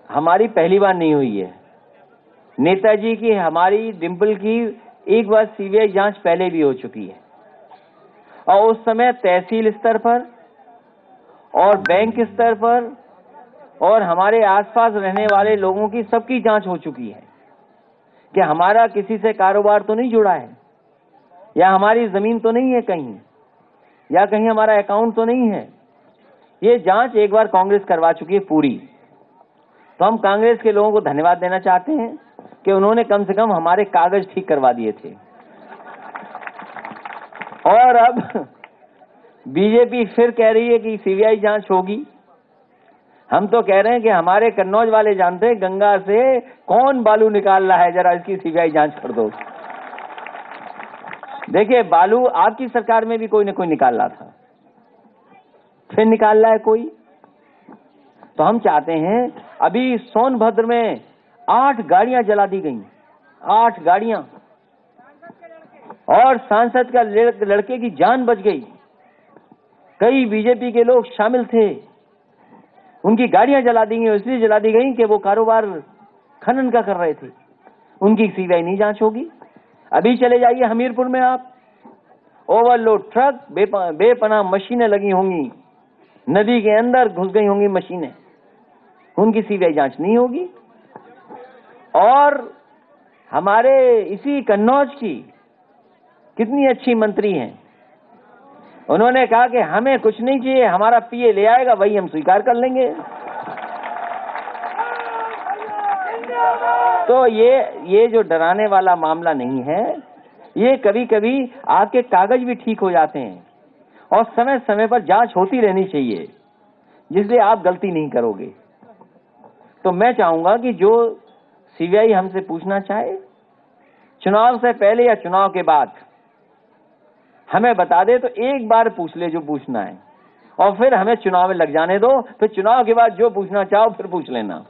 हमारी पहली बार नहीं हुई है। नेताजी की, हमारी डिम्पल की एक बार सीबीआई जांच पहले भी हो चुकी है, और उस समय तहसील स्तर पर और बैंक स्तर पर और हमारे आसपास रहने वाले लोगों की सबकी जांच हो चुकी है कि हमारा किसी से कारोबार तो नहीं जुड़ा है, या हमारी जमीन तो नहीं है कहीं, या कहीं हमारा अकाउंट तो नहीं है। ये जांच एक बार कांग्रेस करवा चुकी है पूरी। तो हम कांग्रेस के लोगों को धन्यवाद देना चाहते हैं कि उन्होंने कम से कम हमारे कागज ठीक करवा दिए थे। और अब बीजेपी फिर कह रही है कि सीबीआई जांच होगी। हम तो कह रहे हैं कि हमारे कन्नौज वाले जानते हैं गंगा से कौन बालू निकाल रहा है, जरा इसकी सीबीआई जांच कर दो। देखिए, बालू आपकी सरकार में भी कोई न कोई निकाल रहा था, फिर निकाल रहा है कोई। तो हम चाहते हैं, अभी सोनभद्र में 8 गाड़ियां जला दी गई, 8 गाड़ियां, और सांसद का लड़के की जान बच गई। कई बीजेपी के लोग शामिल थे, उनकी गाड़ियां जला दी गई। इसलिए जला दी गई कि वो कारोबार खनन का कर रहे थे। उनकी सीबीआई नहीं जांच होगी। अभी चले जाइए हमीरपुर में आप, ओवरलोड ट्रक, बेपनाह मशीनें लगी होंगी, नदी के अंदर घुस गई होंगी मशीनें, उनकी सीबीआई जांच नहीं होगी। और हमारे इसी कन्नौज की कितनी अच्छी मंत्री हैं, उन्होंने कहा कि हमें कुछ नहीं चाहिए, हमारा पीए ले आएगा, वही हम स्वीकार कर लेंगे। तो ये जो डराने वाला मामला नहीं है, ये कभी कभी आपके कागज भी ठीक हो जाते हैं, और समय समय पर जांच होती रहनी चाहिए, जिसलिए आप गलती नहीं करोगे। तो मैं चाहूंगा कि जो सीबीआई हमसे पूछना चाहे, चुनाव से पहले या चुनाव के बाद हमें बता दे, तो एक बार पूछ ले जो पूछना है, और फिर हमें चुनाव में लग जाने दो। फिर चुनाव के बाद जो पूछना चाहो फिर पूछ लेना।